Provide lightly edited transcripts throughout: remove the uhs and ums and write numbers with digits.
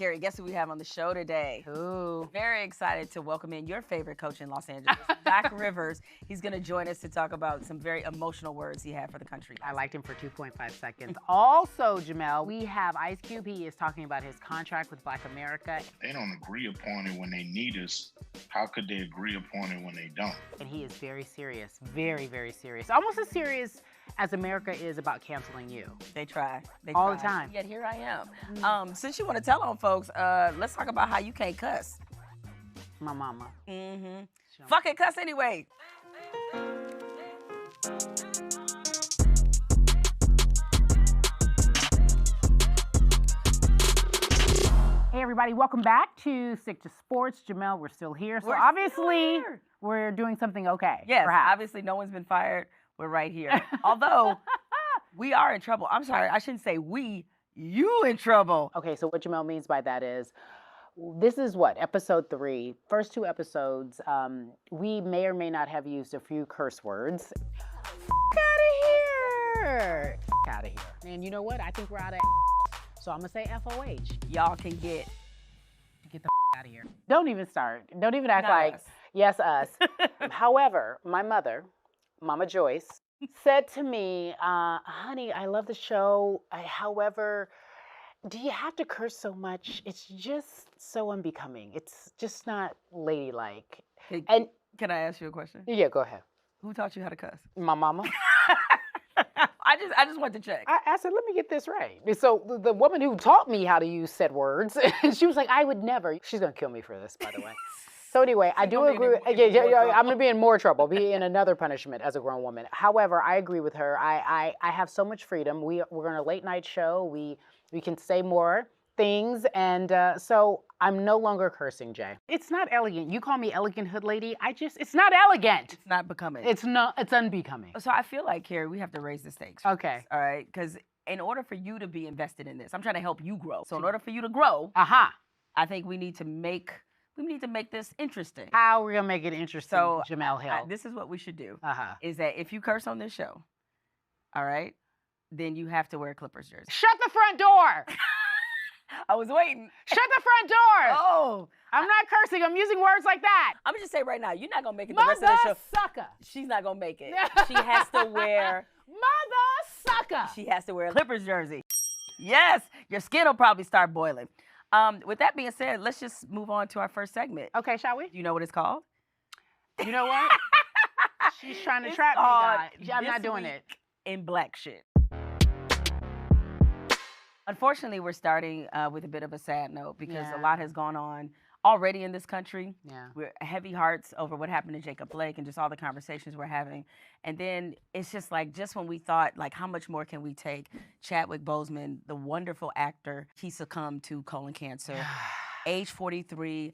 Cari, guess who we have on the show today? Ooh. Very excited to welcome in your favorite coach in Los Angeles, Doc Rivers. He's going to join us to talk about some very emotional words he had for the country. I liked him for 2.5 seconds. Also, Jemele, we have Ice Cube. He is talking about his contract with Black America. They don't agree upon it when they need us. How could they agree upon it when they don't? And he is very serious, very, very serious. Almost as serious as America is about canceling you. They try. All the time. Yet here I am. Since you want to tell on folks, let's talk about how you can't cuss. My mama. Mm-hmm. Fuck it, cuss anyway. Hey everybody, welcome back to Stick to Sports. Jemele, we're still here. So obviously, we're doing something okay. Yes, perhaps. obviously no one's been fired. We're right here. Although, we are in trouble. I'm sorry, I shouldn't say we. You in trouble. Okay, so what Jemele means by that is, this is what, episode 3, first 2 episodes, we may or may not have used a few curse words. F*** out of here! F*** out of here. And you know what? I think we're out of so I'm gonna say FOH. Y'all can get the f*** out of here. Don't even start. Don't even act Not like, us. Yes, us. However, my mother, Mama Joyce, said to me, honey, I love the show. However, do you have to curse so much? It's just so unbecoming. It's just not ladylike. Hey, And can I ask you a question? yeah, go ahead. Who taught you how to cuss? My mama. I just want to check. I said, let me get this right. So the woman who taught me how to use said words, she was like, I would never. She's gonna kill me for this, by the way. So anyway, I do agree. I'm gonna be in more trouble, be in another punishment as a grown woman. However, I agree with her. I have so much freedom. We're on a late night show. We can say more things, and so I'm no longer cursing, Jay. It's not elegant. You call me elegant hood lady. It's not elegant. It's not becoming. It's unbecoming. So I feel like, Cari, we have to raise the stakes. Okay. All right, because in order for you to be invested in this, I'm trying to help you grow. So in order for you to grow, I think we need to make this interesting. How are we gonna make it interesting, So Jemele Hill? this is what we should do. Is that if you curse on this show, all right, then you have to wear a Clippers jersey. Shut the front door! I was waiting. Shut the front door! Oh, I'm not cursing. I'm using words like that. I'm gonna just say right now, you're not gonna make it the rest of the show. Mother sucker. She's not gonna make it. She has to wear. Mother sucker. She has to wear a Clippers jersey. Yes, your skin will probably start boiling. With that being said, let's just move on to our first segment. Okay, shall we? Do you know what it's called? You know what? She's trying to It's trap me, called guys. I'm not This doing Week it. In black shit. Unfortunately, we're starting with a bit of a sad note because a lot has gone on already in this country. Yeah. We're heavy hearts over what happened to Jacob Blake and just all the conversations we're having. And then it's just like, just when we thought, like, how much more can we take? Chadwick Boseman, the wonderful actor, he succumbed to colon cancer, age 43.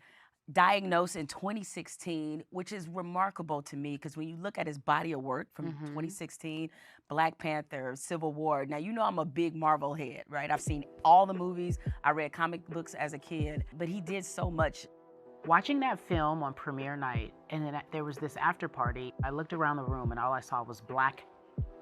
Diagnosed in 2016, which is remarkable to me because when you look at his body of work from 2016, Black Panther, Civil War. Now, you know I'm a big Marvel head, right? I've seen all the movies. I read comic books as a kid, but he did so much. Watching that film on premiere night, and then there was this after party, I looked around the room and all I saw was Black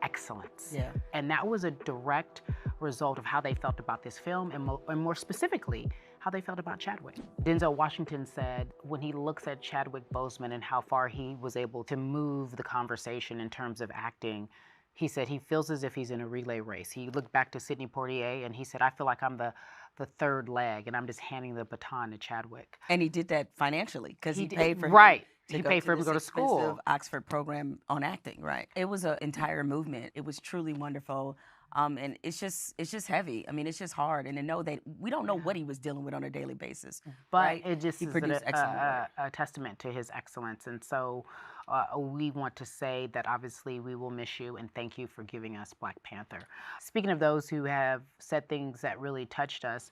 excellence. Yeah. And that was a direct result of how they felt about this film, and more specifically, how they felt about Chadwick. Denzel Washington said when he looks at Chadwick Boseman and how far he was able to move the conversation in terms of acting, he said he feels as if he's in a relay race. He looked back to Sidney Poitier and he said, I feel like I'm the third leg and I'm just handing the baton to Chadwick. And he did that financially because he paid for He paid for him to go to school. Expensive Oxford program on acting, right? It was an entire movement. It was truly wonderful. And it's just heavy. I mean, it's just hard. And to know that we don't know what he was dealing with on a daily basis. But right? it just he is produced excellent work. a testament to his excellence. And so we want to say that obviously we will miss you and thank you for giving us Black Panther. Speaking of those who have said things that really touched us,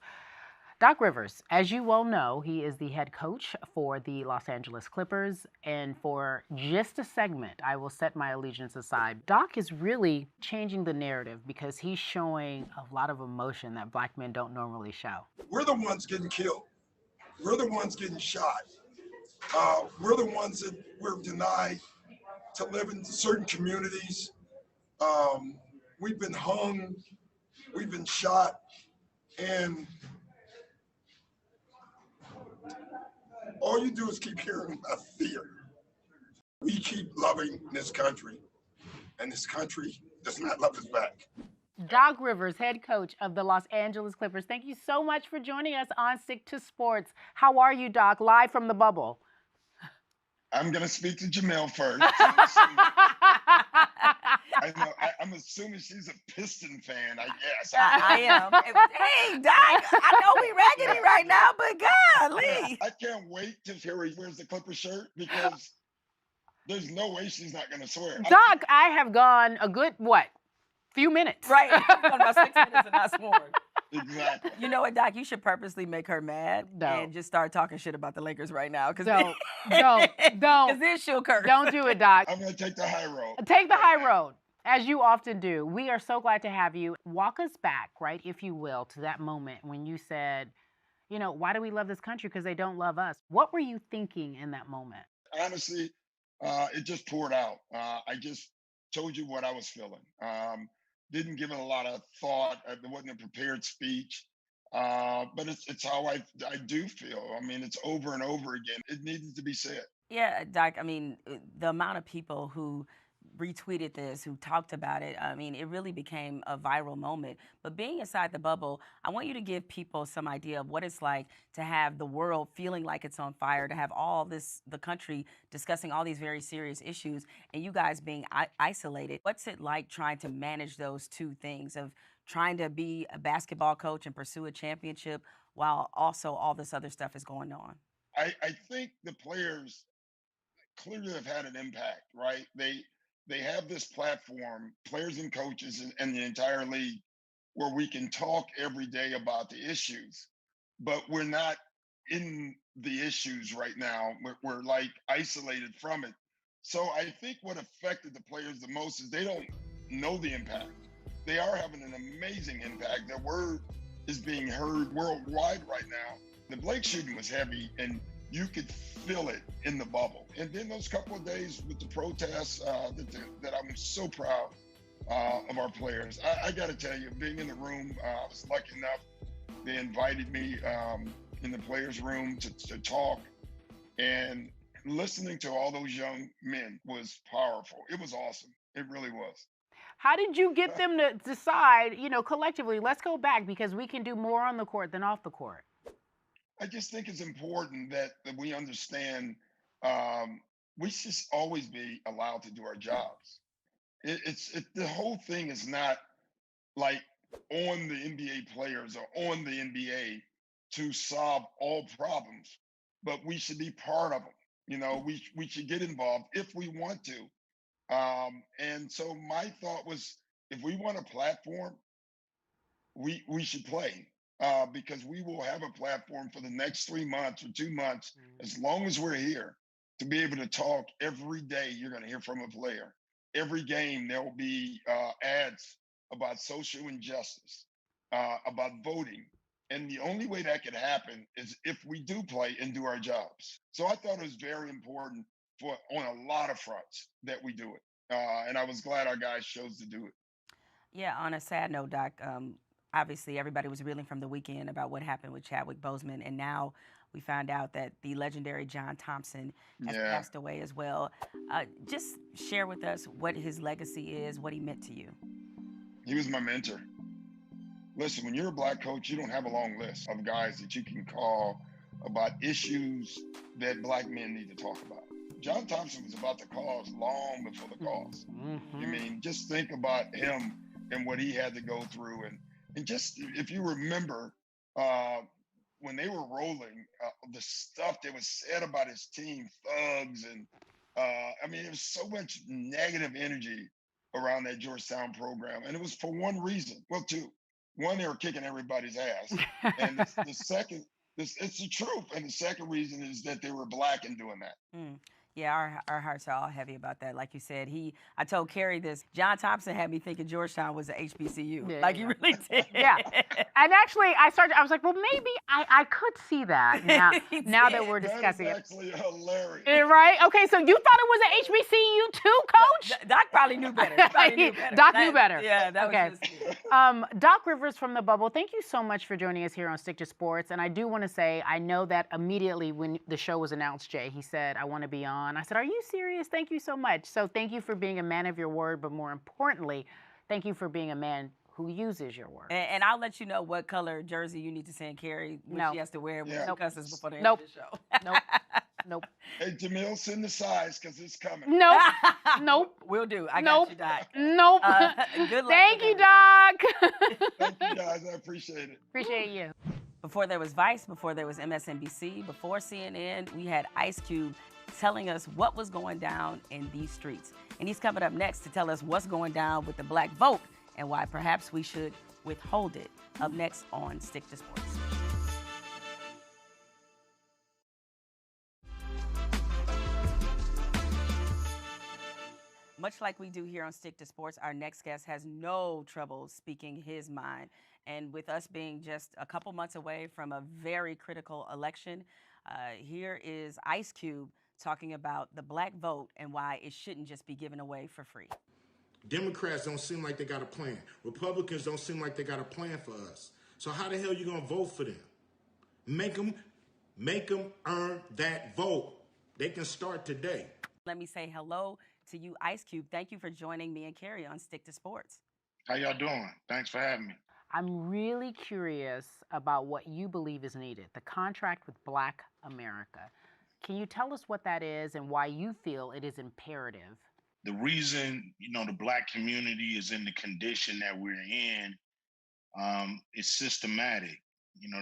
Doc Rivers, as you well know, he is the head coach for the Los Angeles Clippers. And for just a segment, I will set my allegiance aside. Doc is really changing the narrative because he's showing a lot of emotion that Black men don't normally show. We're the ones getting killed. We're the ones getting shot. We're the ones that we're denied to live in certain communities. We've been hung, we've been shot, and all you do is keep hearing about fear. We keep loving this country, and this country does not love us back. Doc Rivers, head coach of the Los Angeles Clippers. Thank you so much for joining us on Stick to Sports. How are you, Doc? Live from the bubble. I'm going to speak to Jemele first. I'm assuming she's a Piston fan, I guess. I am. Hey, Doc, I know we raggedy right now, but golly. I can't wait to hear he wears the Clipper shirt because there's no way she's not going to swear. Doc, I have gone a good, few minutes. Right. About 6 minutes and not sworn. Exactly. You know what, Doc? You should purposely make her mad and just start talking shit about the Lakers right now. Don't. Because then she'll curse. Don't do it, Doc. I'm going to take the high road. Take the high road, as you often do. We are so glad to have you. Walk us back, right, if you will, to that moment when you said, you know, why do we love this country? Because they don't love us. What were you thinking in that moment? Honestly, it just poured out. I just told you what I was feeling. Didn't give it a lot of thought. It wasn't a prepared speech, but it's how I do feel. I mean, it's over and over again. It needed to be said. Yeah, Doc, I mean, the amount of people who retweeted this, who talked about it, I mean, it really became a viral moment. But being inside the bubble, I want you to give people some idea of what it's like to have the world feeling like it's on fire, to have the country discussing all these very serious issues, and you guys being isolated. What's it like trying to manage those two things of trying to be a basketball coach and pursue a championship while also all this other stuff is going on? I think the players clearly have had an impact, right? They have this platform, players and coaches and the entire league, where we can talk every day about the issues, but we're not in the issues right now. We're like isolated from it. So I think what affected the players the most is they don't know the impact. They are having an amazing impact. Their word is being heard worldwide right now. The Blake shooting was heavy, and you could feel it in the bubble. And then those couple of days with the protests that I'm so proud of our players. I got to tell you, being in the room, I was lucky enough. They invited me in the players' room to talk, and listening to all those young men was powerful. It was awesome. It really was. How did you get them to decide, you know, collectively, let's go back because we can do more on the court than off the court? I just think it's important that we understand we should always be allowed to do our jobs. The whole thing is not like on the NBA players or on the NBA to solve all problems, but we should be part of them. You know, we should get involved if we want to. And so my thought was, if we want a platform, we should play because we will have a platform for the next 3 months or 2 months, as long as we're here, to be able to talk every day. You're going to hear from a player. Every game, there will be ads about social injustice, about voting. And the only way that could happen is if we do play and do our jobs. So I thought it was very important on a lot of fronts that we do it. And I was glad our guys chose to do it. Yeah, on a sad note, Doc, obviously everybody was reeling from the weekend about what happened with Chadwick Boseman, and now we found out that the legendary John Thompson has passed away as well. Just share with us what his legacy is, what he meant to you. He was my mentor. Listen, when you're a Black coach, you don't have a long list of guys that you can call about issues that Black men need to talk about. John Thompson was about the cause long before the cause. I mean, just think about him and what he had to go through. And just, if you remember, when they were rolling, the stuff that was said about his team, thugs, and I mean, there was so much negative energy around that Georgetown program. And it was for one reason. Well, two. One, they were kicking everybody's ass. And the second, it's the truth. And the second reason is that they were Black in doing that. Yeah, our hearts are all heavy about that. Like you said, I told Cari this. John Thompson had me thinking Georgetown was a HBCU. Yeah, Like yeah, he really did. yeah. And actually, I was like, well, maybe I could see that now. He Now that did. we're That is discussing it. actually hilarious. Right? Okay, so you thought it was a HBCU too, Coach? Doc probably knew better. He probably knew better. Doc knew better. Yeah, that Okay. was just Doc Rivers from The Bubble, thank you so much for joining us here on Stick to Sports. And I do want to say, I know that immediately when the show was announced, Jay, he said, I want to be on. I said, are you serious? Thank you so much. So thank you for being a man of your word, but more importantly, thank you for being a man who uses your word. And I'll let you know what color jersey you need to send Cari when she has to wear it when she cusses before the end of the show. Nope. Hey, Jemele, send the size because it's coming. Nope. Will do. I got you, Doc. Nope. Good luck. Thank with you, everything. Doc. Thank you, guys. I appreciate it. Appreciate you. Before there was Vice, before there was MSNBC, before CNN, we had Ice Cube telling us what was going down in these streets. And he's coming up next to tell us what's going down with the black vote and why perhaps we should withhold it. Up next on Stick to Sports. Much like we do here on Stick to Sports, our next guest has no trouble speaking his mind. And with us being just a couple months away from a very critical election, here is Ice Cube talking about the black vote and why it shouldn't just be given away for free. Democrats don't seem like they got a plan. Republicans don't seem like they got a plan for us. So how the hell you gonna vote for them? Make them earn that vote. They can start today. Let me say hello to you, Ice Cube. Thank you for joining me and Cari on Stick to Sports. How y'all doing? Thanks for having me. I'm really curious about what you believe is needed, the contract with Black America. Can you tell us what that is and why you feel it is imperative? The reason, the Black community is in the condition that we're in is systematic.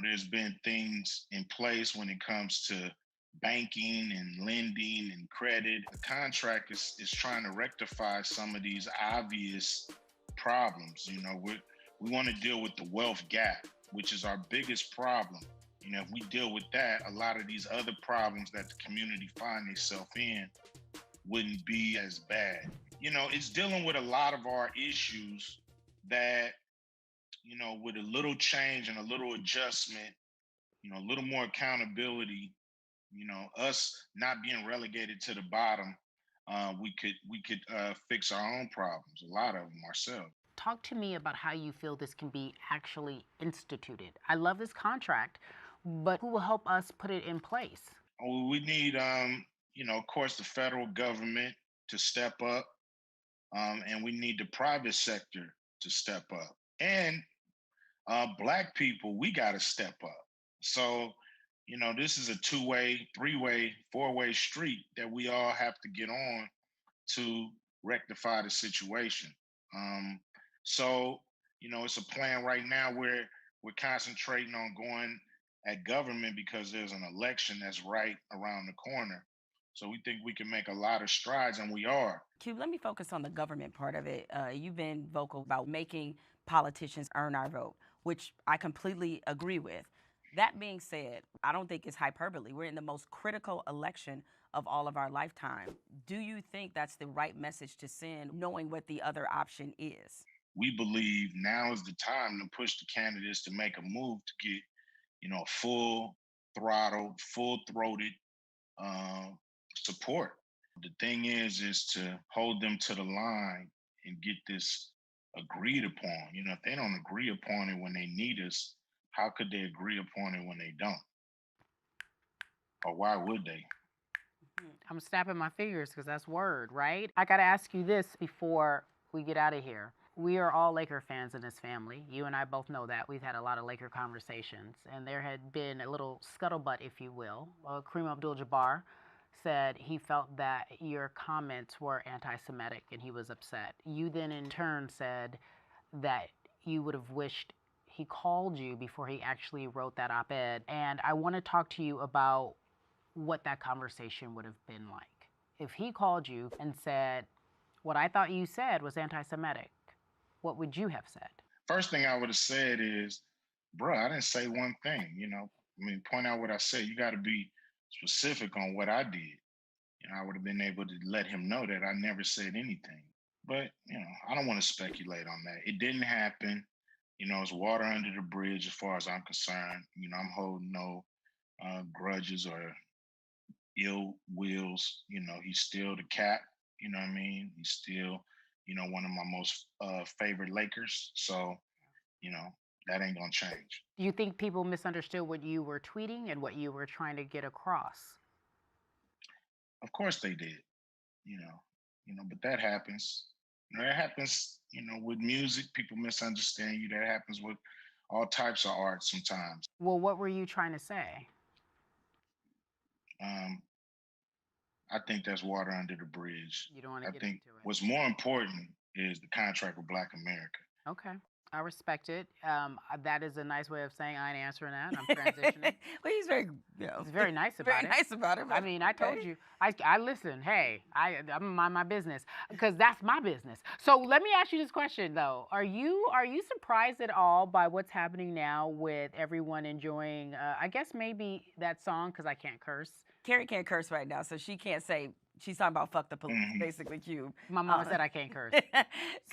There's been things in place when it comes to banking and lending and credit. The contract is trying to rectify some of these obvious problems. We want to deal with the wealth gap, which is our biggest problem. If we deal with that, a lot of these other problems that the community find themselves in wouldn't be as bad. It's dealing with a lot of our issues that, with a little change and a little adjustment, a little more accountability, us not being relegated to the bottom, we could fix our own problems, a lot of them ourselves. Talk to me about how you feel this can be actually instituted. I love this contract, but who will help us put it in place? Oh, we need, of course, the federal government to step up, and we need the private sector to step up. And Black people, we got to step up. So, this is a two-way, three-way, four-way street that we all have to get on to rectify the situation. So, it's a plan right now where we're concentrating on going at government because there's an election that's right around the corner. So we think we can make a lot of strides, and we are. Cube, let me focus on the government part of it. You've been vocal about making politicians earn our vote, which I completely agree with. That being said, I don't think it's hyperbole. We're in the most critical election of all of our lifetime. Do you think that's the right message to send, knowing what the other option is? We believe now is the time to push the candidates to make a move to get, a full throttle, full-throated support. The thing is to hold them to the line and get this agreed upon. If they don't agree upon it when they need us, how could they agree upon it when they don't? Or why would they? I'm snapping my fingers because that's word, right? I got to ask you this before we get out of here. We are all Laker fans in this family. You and I both know that. We've had a lot of Laker conversations, and there had been a little scuttlebutt, if you will. Kareem Abdul-Jabbar said he felt that your comments were anti-Semitic, and he was upset. You then, in turn, said that you would have wished he called you before he actually wrote that op-ed. And I want to talk to you about what that conversation would have been like. If he called you and said, what I thought you said was anti-Semitic, what would you have said? First thing I would have said is, bro, I didn't say one thing, point out what I said. You got to be specific on what I did. I would have been able to let him know that I never said anything. But, I don't want to speculate on that. It didn't happen. It's water under the bridge as far as I'm concerned. I'm holding no grudges or ill wills. He's still the cat. You know what I mean? He's still, one of my most favorite Lakers. So, you know, that ain't gonna change. Do you think people misunderstood what you were tweeting and what you were trying to get across? Of course they did. But that happens. That happens. With music, people misunderstand you. That happens with all types of art sometimes. Well, what were you trying to say? Um, I think that's water under the bridge. You don't want to I get think into it. what's more important is the contract with Black America. Okay. I respect it. That is a nice way of saying I ain't answering that. I'm transitioning. Well, he's very, He's very nice about very it. nice about it. I mean, I told you. I listen. Hey, I'm gonna mind my business because that's my business. So let me ask you this question though: Are you surprised at all by what's happening now with everyone enjoying? I guess maybe that song because I can't curse. Cari can't curse right now, so she can't say. She's talking about "fuck the police," basically. Cube. My mama said I can't curse because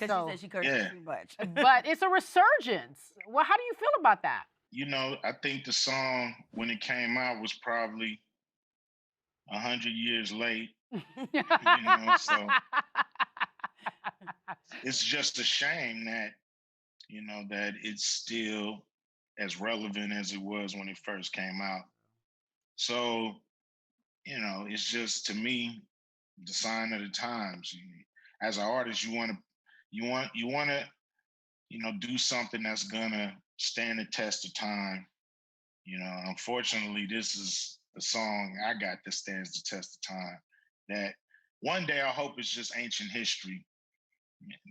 So- she said she curses too much. but it's a resurgence. Well, how do you feel about that? I think the song when it came out was probably 100 years late. So it's just a shame that that it's still as relevant as it was when it first came out. So it's just to me the sign of the times. As an artist, you want to do something that's gonna stand the test of time. Unfortunately, this is the song I got that stands the test of time. That one day I hope it's just ancient history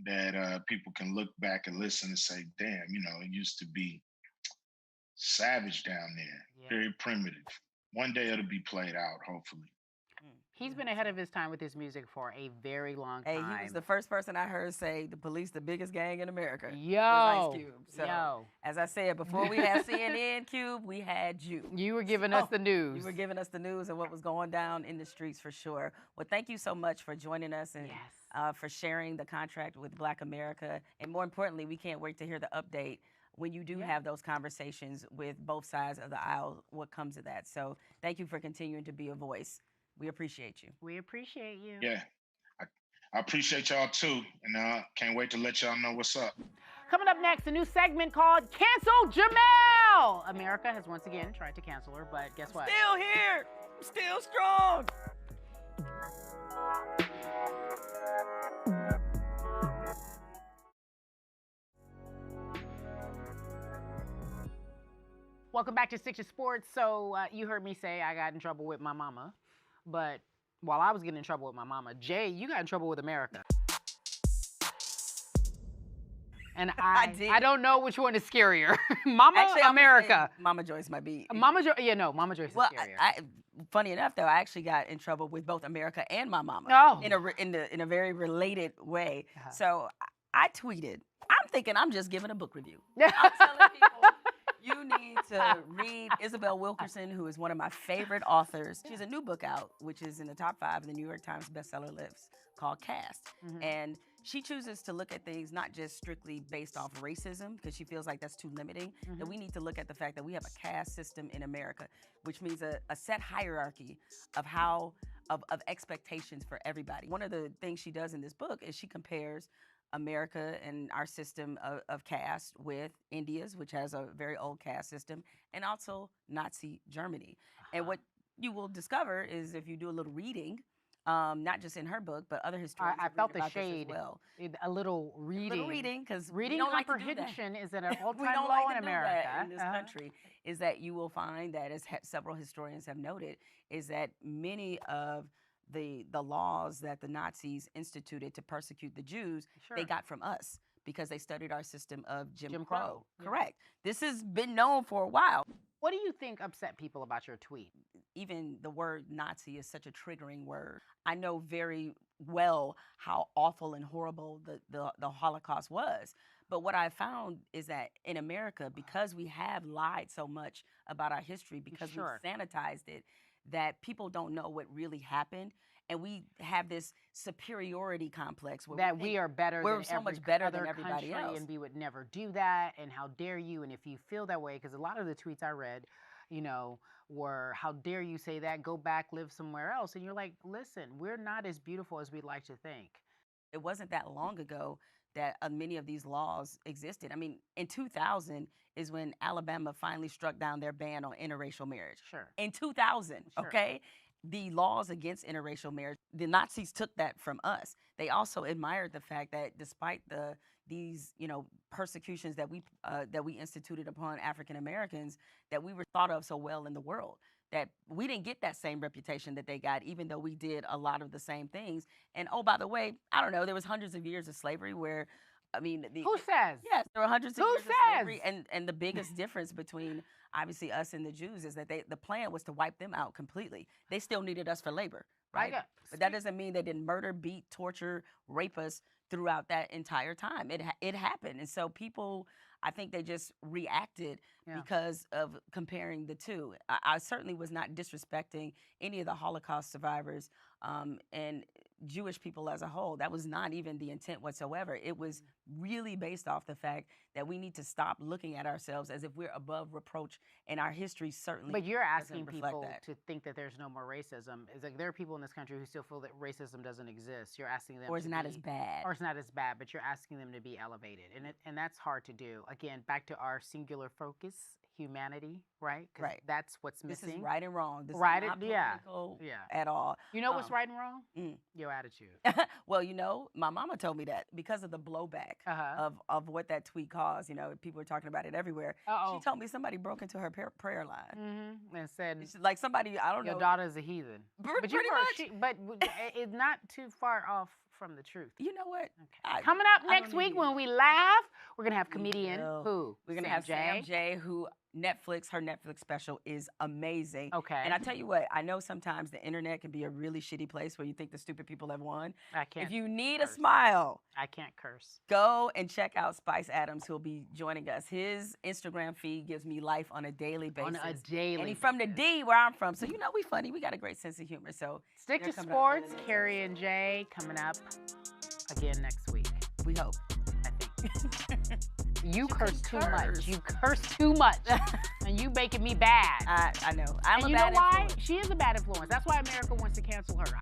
that people can look back and listen and say, damn, it used to be savage down there, Yeah. very primitive. One day it'll be played out, hopefully. He's been ahead of his time with his music for a very long Hey, time. he was the first person I heard say the police the biggest gang in America. Yo, was Ice Cube. So, yo. as I said, before we had CNN, Cube, we had you. You were giving us the news. You were giving us the news and what was going down in the streets for sure. Well, thank you so much for joining us and Yes. for sharing the contract with Black America. And more importantly, we can't wait to hear the update when you do have those conversations with both sides of the aisle, what comes of that. So thank you for continuing to be a voice. We appreciate you. We appreciate you. Yeah. I appreciate y'all too. And can't wait to let y'all know what's up. Coming up next, a new segment called Cancel Jemele. America has once again tried to cancel her, but guess what? Still here. Still strong. Welcome back to Stitcher Sports. So you heard me say I got in trouble with my mama, but while I was getting in trouble with my mama, Jay, you got in trouble with America. And I don't know which one is scarier. Mama, Actually, I'm America. Mama Joyce might be. Mama Joyce, Mama Joyce is scarier. Funny enough, though, I actually got in trouble with both America and my mama. Oh. In a very related way. Uh-huh. So I tweeted. I'm thinking I'm just giving a book review. I'm telling people you need to read Isabel Wilkerson, who is one of my favorite authors. She has a new book out, which is in the top 5 of the New York Times bestseller list, called Caste. Mhm. And she chooses to look at things not just strictly based off racism, because she feels like that's too limiting, that we need to look at the fact that we have a caste system in America, which means a set hierarchy of expectations for everybody. One of the things she does in this book is she compares America and our system of caste with India's, which has a very old caste system, and also Nazi Germany. And what you will discover is if you do a little reading, not just in her book, but other historians. I felt the about this as shade. Well. A little reading. A little reading, because Reading comprehension is at an all-time we don't low like in to do America. that in this country. Is that you will find that, as several historians have noted, is that many of the laws that the Nazis instituted to persecute the Jews, they got from us because they studied our system of Jim Crow. Yeah. Correct. This has been known for a while. What do you think upset people about your tweet? Even the word Nazi is such a triggering word. I know very well how awful and horrible the Holocaust was. But what I found is that in America, because we have lied so much about our history, because we've sanitized it, that people don't know what really happened. and we have this superiority complex where that we we think are better we're than so every much better other than everybody country, else. and we would never do that, and how dare you, and if you feel that way, because a lot of the tweets I read, you know, were how dare you say that, go back, live somewhere else, and you're like, listen, we're not as beautiful as we'd like to think. It wasn't that long ago that many of these laws existed. I mean, in 2000 is when Alabama finally struck down their ban on interracial marriage. Sure. In 2000, Sure. okay? The laws against interracial marriage, the Nazis took that from us. They also admired the fact that despite these persecutions that we instituted upon African Americans, that we were thought of so well in the world, that we didn't get that same reputation that they got, even though we did a lot of the same things. And oh, by the way, I don't know, there was hundreds of years of slavery where, I mean, who says? Yes, there were hundreds of Who years of slavery, says? and the biggest difference between obviously us and the Jews is that the plan was to wipe them out completely. They still needed us for labor, right? But that doesn't mean they didn't murder, beat, torture, rape us throughout that entire time. It happened, and so people, I think they just reacted because of comparing the two. I certainly was not disrespecting any of the Holocaust survivors and Jewish people as a whole. That was not even the intent whatsoever. It was really based off the fact that we need to stop looking at ourselves as if we're above reproach, and our history certainly But you're asking doesn't reflect people that. to think that there's no more racism. It's like there are people in this country who still feel that racism doesn't exist. You're asking them Or it's to not be, as bad. or it's not as bad, but you're asking them to be elevated, and that's hard to do. Again, back to our singular focus, humanity, right? 'Cause Right. that's what's This missing. is right and wrong. This Right, is not yeah, political yeah. at all. You know what's right and wrong? Your attitude. Well, my mama told me that because of the blowback of what that tweet caused. People were talking about it everywhere. She told me somebody broke into her prayer line. And said, like somebody, I don't know. your daughter's a heathen. But pretty much. But it's not too far off from the truth. You know what? Okay. Coming up next week when we laugh, we're going to have comedian who? We're going to have Sam J, who her Netflix special is amazing. Okay. And I tell you what, I know sometimes the internet can be a really shitty place where you think the stupid people have won. I can't. If you need a smile, I can't curse. go and check out Spice Adams, who'll be joining us. His Instagram feed gives me life on a daily basis. On a daily And he's from the D, where I'm from. So, we funny. We got a great sense of humor. So stick to sports. Cari and Jay coming up again next week. We hope. I think. You curse too much. You curse too much. And you making me bad. I know. I'm and a bad why? influence. She is a bad influence. That's why America wants to cancel her.